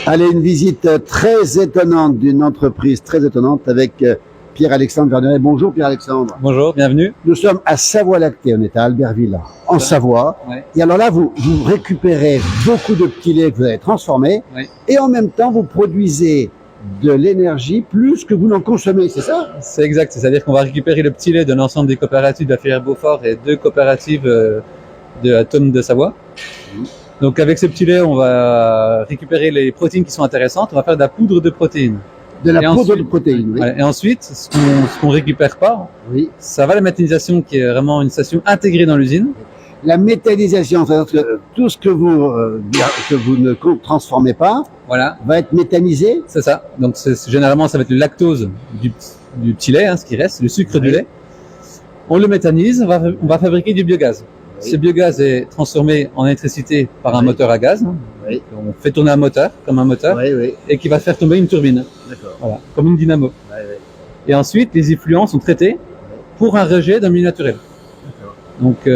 Allez, une visite très étonnante d'une entreprise très étonnante avec Pierre-Alexandre Verneret. Bonjour Pierre-Alexandre. Bonjour, bienvenue. Nous sommes à Savoie-Lactée, on est à Albertville, en Savoie. Ouais. Et alors là, vous récupérez beaucoup de petits laits que vous avez transformés et en même temps, vous produisez de l'énergie plus que vous n'en consommez, c'est ça? C'est exact, c'est-à-dire qu'on va récupérer le petit lait de l'ensemble des coopératives de la filière Beaufort et 2 coopératives de la Tome de Savoie. Donc avec ce petit lait, on va récupérer les protéines qui sont intéressantes, on va faire de la poudre de protéines. De la poudre de protéines, oui. Et ensuite, ce qu'on récupère pas, ça va à la méthanisation qui est vraiment une station intégrée dans l'usine. La méthanisation, c'est-à-dire que tout ce que vous ne transformez pas va être méthanisé. C'est ça. Donc généralement, ça va être le lactose du petit lait, ce qui reste, le sucre du lait. On le méthanise, on va fabriquer du biogaz. Ce biogaz est transformé en électricité par un moteur à gaz. On fait tourner un moteur, comme un moteur, et qui va faire tomber une turbine, voilà, comme une dynamo. Et ensuite, les effluents sont traités pour un rejet d'un milieu naturel. Donc,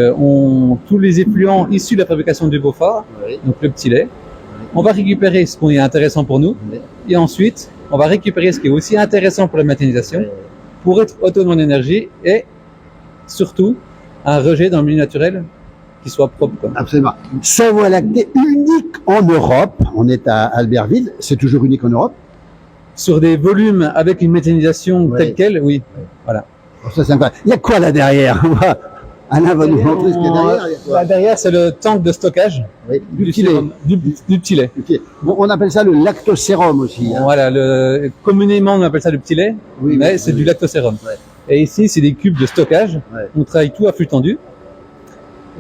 tous les effluents issus de la fabrication du Beaufort, donc le petit lait, on va récupérer ce qui est intéressant pour nous, et ensuite, on va récupérer ce qui est aussi intéressant pour la méthanisation, pour être autonome en énergie, et surtout, un rejet dans le milieu naturel qui soit propre. Absolument. Savoie-Lactée, unique en Europe. On est à Albertville, c'est toujours unique en Europe. Sur des volumes avec une méthanisation telle quelle, oui. Voilà. Ça, c'est incroyable. Il y a quoi là derrière? Alain va nous montrer ce qu'il y a derrière. Là derrière, c'est le tank de stockage du petit lait. Bon, on appelle ça le lactosérum aussi. Voilà, communément on appelle ça le petit lait, mais c'est du lactosérum. Et ici, c'est des cubes de stockage. On travaille tout à flux tendu,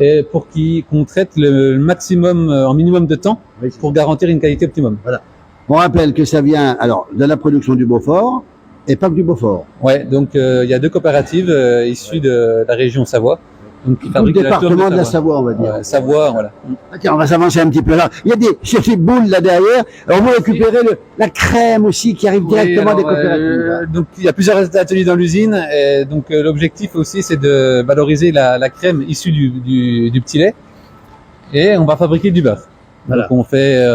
et pour qu'on traite le maximum en minimum de temps pour garantir une qualité optimum. Voilà. On rappelle que ça vient alors de la production du Beaufort et pas que du Beaufort. Ouais, donc il y a 2 coopératives issues de la région Savoie. Donc, tout le département de la Savoie, on va dire. Savoie, voilà. Tiens, on va s'avancer un petit peu là. Il y a des boules là derrière. Alors, on va récupérer la crème aussi qui arrive directement des coopératives. Donc, il y a plusieurs ateliers dans l'usine. Et donc, l'objectif aussi, c'est de valoriser la crème issue du petit lait. Et on va fabriquer du beurre. Voilà. Donc, on fait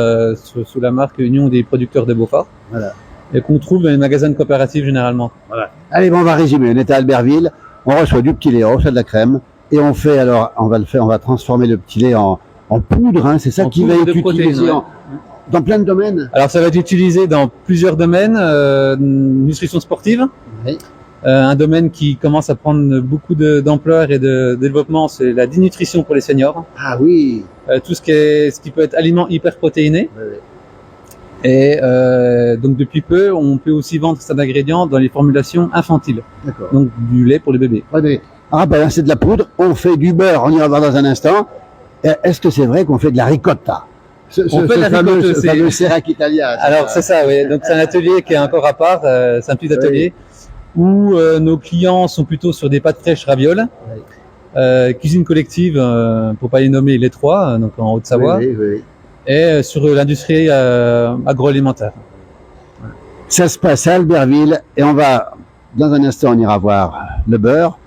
sous la marque Union des producteurs de Beaufort. Voilà. Et qu'on trouve dans les magasins de coopératives généralement. Voilà. Allez, bon, on va résumer. On est à Albertville. On reçoit du petit lait, on reçoit de la crème. Et on fait alors, on va transformer le petit lait en poudre, c'est ça qui va être utilisé dans plein de domaines. Alors ça va être utilisé dans plusieurs domaines, nutrition sportive, un domaine qui commence à prendre beaucoup d'ampleur et de développement, c'est la dénutrition pour les seniors. Ah oui. Tout ce qui peut être aliments hyperprotéinés. Et donc depuis peu, on peut aussi vendre cet ingrédient dans les formulations infantiles. Donc du lait pour les bébés. Ah ben c'est de la poudre, on fait du beurre, on ira voir dans un instant. Est-ce que c'est vrai qu'on fait de la ricotta? On fait de la ricotta aussi. Ce fameux Serac Italia. Alors c'est ça, oui. Donc c'est un atelier qui est encore à part, c'est un petit atelier où nos clients sont plutôt sur des pâtes fraîches ravioles, cuisine collective, pour pas les nommer les 3, donc en Haute-Savoie, et sur l'industrie agroalimentaire. Ça se passe à Albertville et on va, dans un instant, on ira voir le beurre.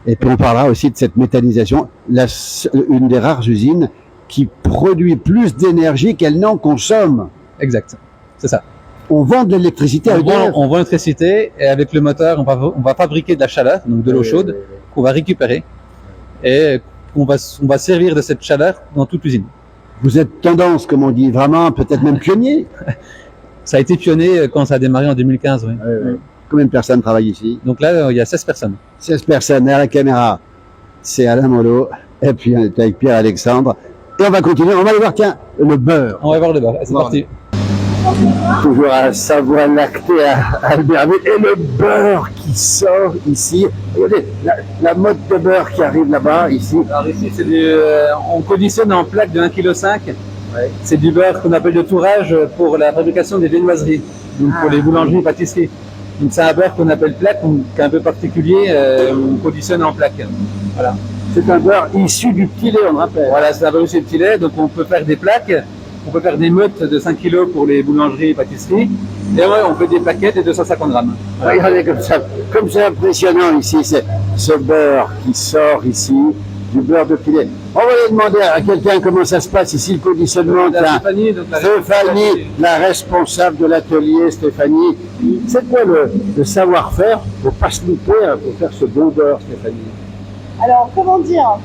Et puis on parlera aussi de cette méthanisation, une des rares usines qui produit plus d'énergie qu'elle n'en consomme. Exact, c'est ça. On vend de l'électricité avec on vend l'électricité et avec le moteur, on va fabriquer de la chaleur, donc de l'eau chaude, qu'on va récupérer et on va servir de cette chaleur dans toute l'usine. Vous êtes tendance, comme on dit, vraiment peut-être même pionnier. Ça a été pionnier quand ça a démarré en 2015, oui. Combien de personnes travaillent ici? Donc là, il y a 16 personnes. 16 personnes. Derrière la caméra, c'est Alain Molot. Et puis, on est avec Pierre-Alexandre. Et on va continuer. On va aller voir, tiens, le beurre. On va voir le beurre. C'est parti. Toujours à Savoie-Lactée à Albertville. Et le beurre qui sort ici. Regardez, la mode de beurre qui arrive là-bas, ici. Alors ici, c'est on conditionne en plaque de 1,5 kg. C'est du beurre qu'on appelle de tourage pour la fabrication des viennoiseries. Donc pour les boulangeries et pâtisseries. Donc c'est un beurre qu'on appelle plaque, qui est un peu particulier, on conditionne en plaque. Voilà. C'est un beurre issu du petit lait, on rappelle. Voilà, c'est un beurre issu du petit lait, donc on peut faire des plaques, on peut faire des meutes de 5 kg pour les boulangeries et pâtisseries, et on fait des plaquettes de 250 grammes. Voilà. Regardez comme c'est impressionnant ici, c'est ce beurre qui sort ici, du beurre de filet. On va aller demander à quelqu'un comment ça se passe ici, le conditionnement. Stéphanie, donc Stéphanie, la responsable de l'atelier, Stéphanie. C'est quoi le savoir-faire pour pas se louper, pour faire ce bon beurre, Stéphanie? Alors, comment dire,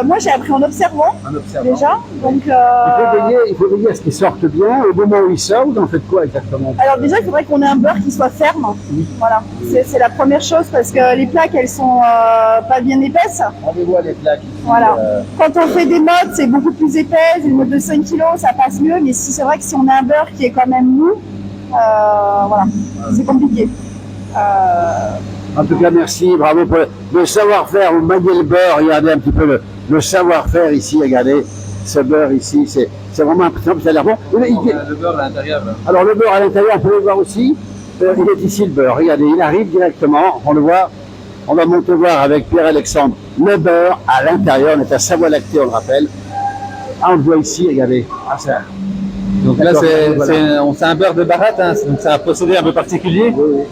moi j'ai appris en observant, déjà. Donc, Il faut veiller à ce qu'ils sortent bien. Au moment où ils sortent, vous en faites quoi exactement? alors déjà, il faudrait qu'on ait un beurre qui soit ferme. Voilà, c'est la première chose parce que les plaques, elles sont pas bien épaisses. Rendez-vous à les plaques ici. Voilà. Quand on fait des modes, c'est beaucoup plus épais. Une mode de 5 kg, ça passe mieux. Mais si c'est vrai que si on a un beurre qui est quand même mou, voilà, c'est compliqué. En tout cas, merci, bravo pour le savoir-faire. Vous maniez le beurre, regardez un petit peu le savoir-faire ici, regardez. Ce beurre ici, c'est vraiment impressionnant, ça a l'air bon. le beurre à l'intérieur. Alors le beurre à l'intérieur, on peut le voir aussi. Il est ici le beurre, regardez, il arrive directement, on le voit. On va monter voir avec Pierre-Alexandre le beurre à l'intérieur. On est à Savoie-Lactée, on le rappelle. Ah, on le voit ici, regardez. Ah, ça. Donc là, c'est un beurre de baratte, hein, donc c'est un procédé un peu particulier. Oui.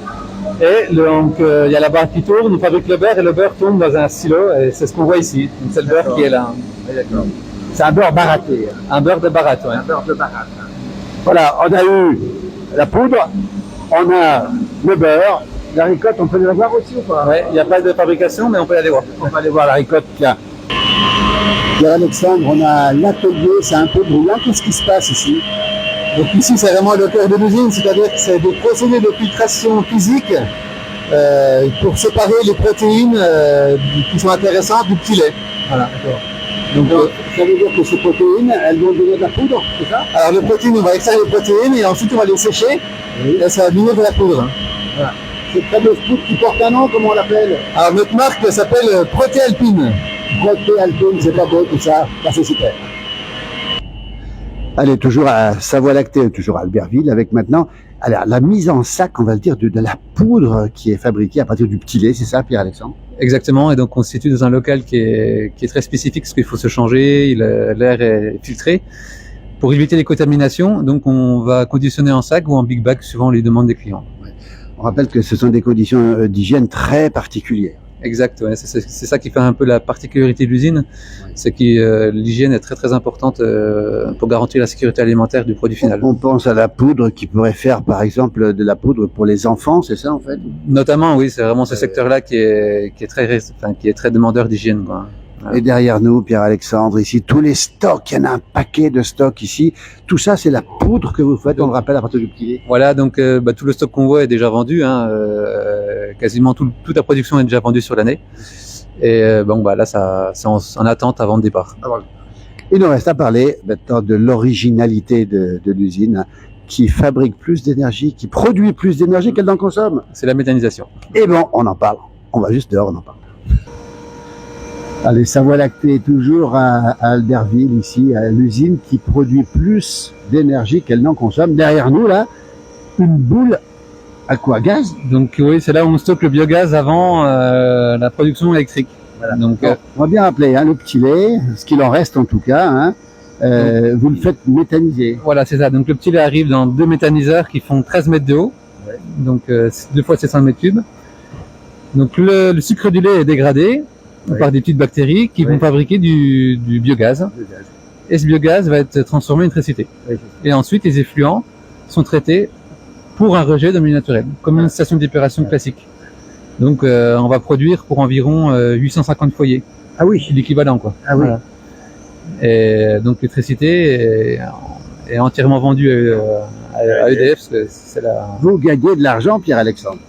Et donc, il y a la barre qui tourne, on fabrique le beurre et le beurre tourne dans un silo et c'est ce qu'on voit ici. Donc c'est le beurre qui est là. Oui, d'accord. C'est un beurre baratté. Un beurre de baratte, ouais. Un beurre de baratte. Voilà, on a eu la poudre, on a le beurre, la ricotte, on peut la voir aussi ou pas? Ouais, il n'y a pas de fabrication, mais on peut aller voir. On va aller voir la ricotte. Tiens. Pierre-Alexandre, on a l'atelier, c'est un peu bruyant. Qu'est-ce qui se passe ici? Donc ici, c'est vraiment le cœur de l'usine, c'est-à-dire que c'est des procédés de filtration physique pour séparer les protéines qui sont intéressantes du petit lait. Voilà, d'accord. Donc, ça veut dire que ces protéines, elles vont donner de la poudre, c'est ça? Alors les protéines, on va extraire les protéines et ensuite on va les sécher et ça va donner de la poudre. Voilà. Cette fameuse poudre qui porte un nom, comment on l'appelle? Alors notre marque s'appelle Protéalpine. Protéalpine, c'est pas beau tout ça, c'est super. Allez, toujours à Savoie-Lactée, toujours à Albertville, avec maintenant alors, la mise en sac, on va le dire, de la poudre qui est fabriquée à partir du petit lait, c'est ça, Pierre-Alexandre? Exactement, et donc on se situe dans un local qui est très spécifique, parce qu'il faut se changer, l'air est filtré. Pour éviter les contaminations, donc on va conditionner en sac ou en big bag, suivant les demandes des clients. On rappelle que ce sont des conditions d'hygiène très particulières. Exact, ouais, c'est ça qui fait un peu la particularité de l'usine, c'est que l'hygiène est très très importante pour garantir la sécurité alimentaire du produit final. On pense à la poudre qui pourrait faire par exemple de la poudre pour les enfants, c'est ça en fait? Notamment, oui, c'est vraiment ce secteur-là qui est très demandeur d'hygiène, quoi. Et derrière nous, Pierre-Alexandre, ici, tous les stocks, il y en a un paquet de stocks ici. Tout ça, c'est la poudre que vous faites, on le rappelle, à partir du petit lait. Voilà, donc tout le stock qu'on voit est déjà vendu. Hein, quasiment toute la production est déjà vendue sur l'année. Et là, c'est en attente avant le départ. Il nous reste à parler maintenant de l'originalité de l'usine, qui fabrique plus d'énergie, qui produit plus d'énergie qu'elle n'en consomme. C'est la méthanisation. Et bon, on en parle. On va juste dehors, on en parle. Allez, Savoie-Lactée, toujours à Albertville, ici, à l'usine qui produit plus d'énergie qu'elle n'en consomme. Derrière nous, là, une boule à quoi? Gaz? Donc oui, c'est là où on stocke le biogaz avant la production électrique. Voilà. Donc, on va bien rappeler, hein, le petit lait, ce qu'il en reste en tout cas, hein, vous le faites méthaniser. Voilà, c'est ça. Donc le petit lait arrive dans 2 méthaniseurs qui font 13 mètres de haut, donc 2 fois 700 mètres cubes. Donc le sucre du lait est dégradé par des petites bactéries qui vont fabriquer du biogaz. Et ce biogaz va être transformé en électricité. Et ensuite, les effluents sont traités pour un rejet de milieu naturel, comme une station d'épuration classique. Donc, on va produire pour environ 850 foyers. Ah oui. L'équivalent, quoi. Ah oui. Voilà. Et donc, l'électricité est entièrement vendue à EDF. Parce que c'est Vous gagnez de l'argent, Pierre-Alexandre.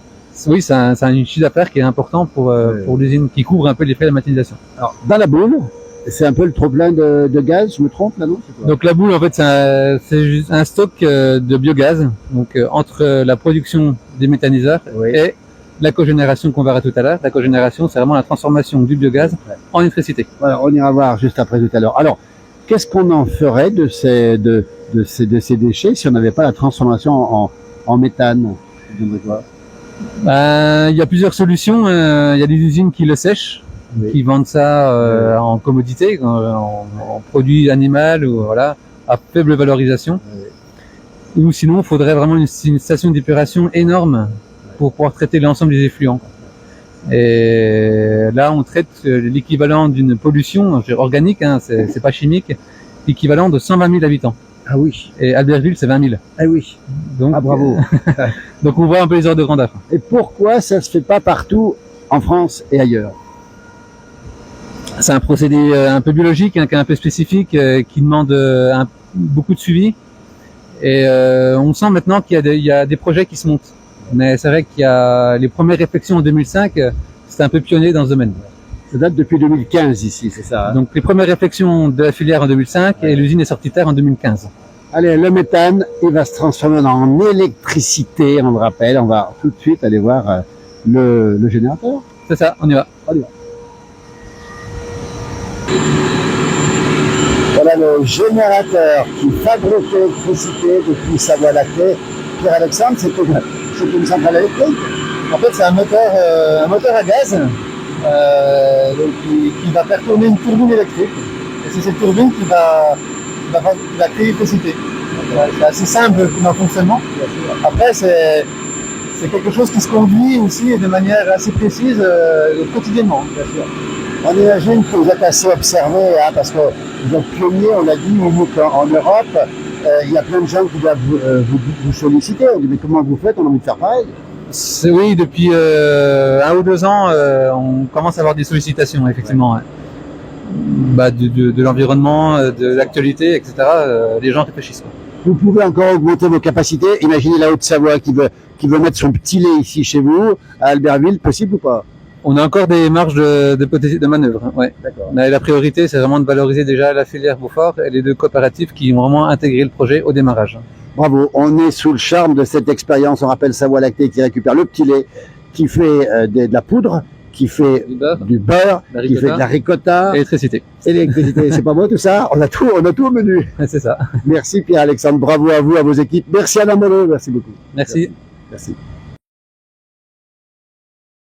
Oui, c'est un chiffre d'affaires qui est important pour l'usine, qui couvre un peu les frais de la méthanisation. Alors, dans la boule, c'est un peu le trop-plein de gaz, je me trompe là, non? Donc la boule, en fait, c'est juste un stock de biogaz, donc entre la production des méthaniseurs et la cogénération qu'on verra tout à l'heure. La cogénération, c'est vraiment la transformation du biogaz en électricité. Voilà, on ira voir juste après tout à l'heure. Alors, qu'est-ce qu'on en ferait de ces déchets si on n'avait pas la transformation en méthane? Il y a plusieurs solutions. Il y a des usines qui le sèchent, qui vendent ça en commodité, en produit animal ou voilà, à faible valorisation. Ou sinon, il faudrait vraiment une station d'épuration énorme pour pouvoir traiter l'ensemble des effluents. Et là, on traite l'équivalent d'une pollution organique, hein, c'est pas chimique, équivalent de 120 000 habitants. Ah oui. Et Albertville, c'est 20 000. Ah oui. Donc, Ah bravo. donc on voit un peu les ordres de grandeur. Et pourquoi ça se fait pas partout en France et ailleurs? C'est un procédé un peu biologique, hein, qui est un peu spécifique, qui demande beaucoup de suivi. Et on sent maintenant qu'il y a des projets qui se montent. Mais c'est vrai qu'il y a les premières réflexions en 2005, c'était un peu pionnier dans ce domaine. Ça date depuis 2015 ici, c'est ça, hein? Donc les premières réflexions de la filière en 2005 et l'usine est sortie de terre en 2015. Allez, le méthane, il va se transformer en électricité, on le rappelle. On va tout de suite aller voir le générateur. C'est ça, on y va. On y va. Voilà le générateur qui fabrique l'électricité depuis sa voie lactée. Pierre-Alexandre, c'était une centrale électrique. En fait, c'est un moteur à gaz donc qui va faire tourner une turbine électrique. Et c'est cette turbine qui va créer l'électricité. C'est assez simple dans le fonctionnement. Après, c'est quelque chose qui se conduit aussi de manière assez précise quotidiennement. Bien sûr. On imagine que vous êtes assez observé, hein, parce que vous êtes pionnier, on l'a dit, en Europe. Il y a plein de gens qui doivent vous solliciter. On dit, mais comment vous faites? On a envie de faire pareil. Oui, depuis 1 ou 2 ans, on commence à avoir des sollicitations, effectivement. Ouais. Bah, de l'environnement, de l'actualité, etc. Les gens réfléchissent. Quoi. Vous pouvez encore augmenter vos capacités. Imaginez la Haute-Savoie qui veut mettre son petit lait ici chez vous, à Albertville, possible ou pas? On a encore des marges de manœuvre. Hein, ouais. D'accord. Mais la priorité, c'est vraiment de valoriser déjà la filière Beaufort et les 2 coopératives qui ont vraiment intégré le projet au démarrage. Bravo, on est sous le charme de cette expérience. On rappelle Savoie Lactée qui récupère le petit lait, qui fait de la poudre, qui fait du beurre, qui fait de la ricotta, électricité. Et l'électricité. C'est pas beau tout ça? On a tout au menu. C'est ça. Merci Pierre-Alexandre, bravo à vous, à vos équipes. Merci Alain Molot, merci beaucoup. Merci. Merci.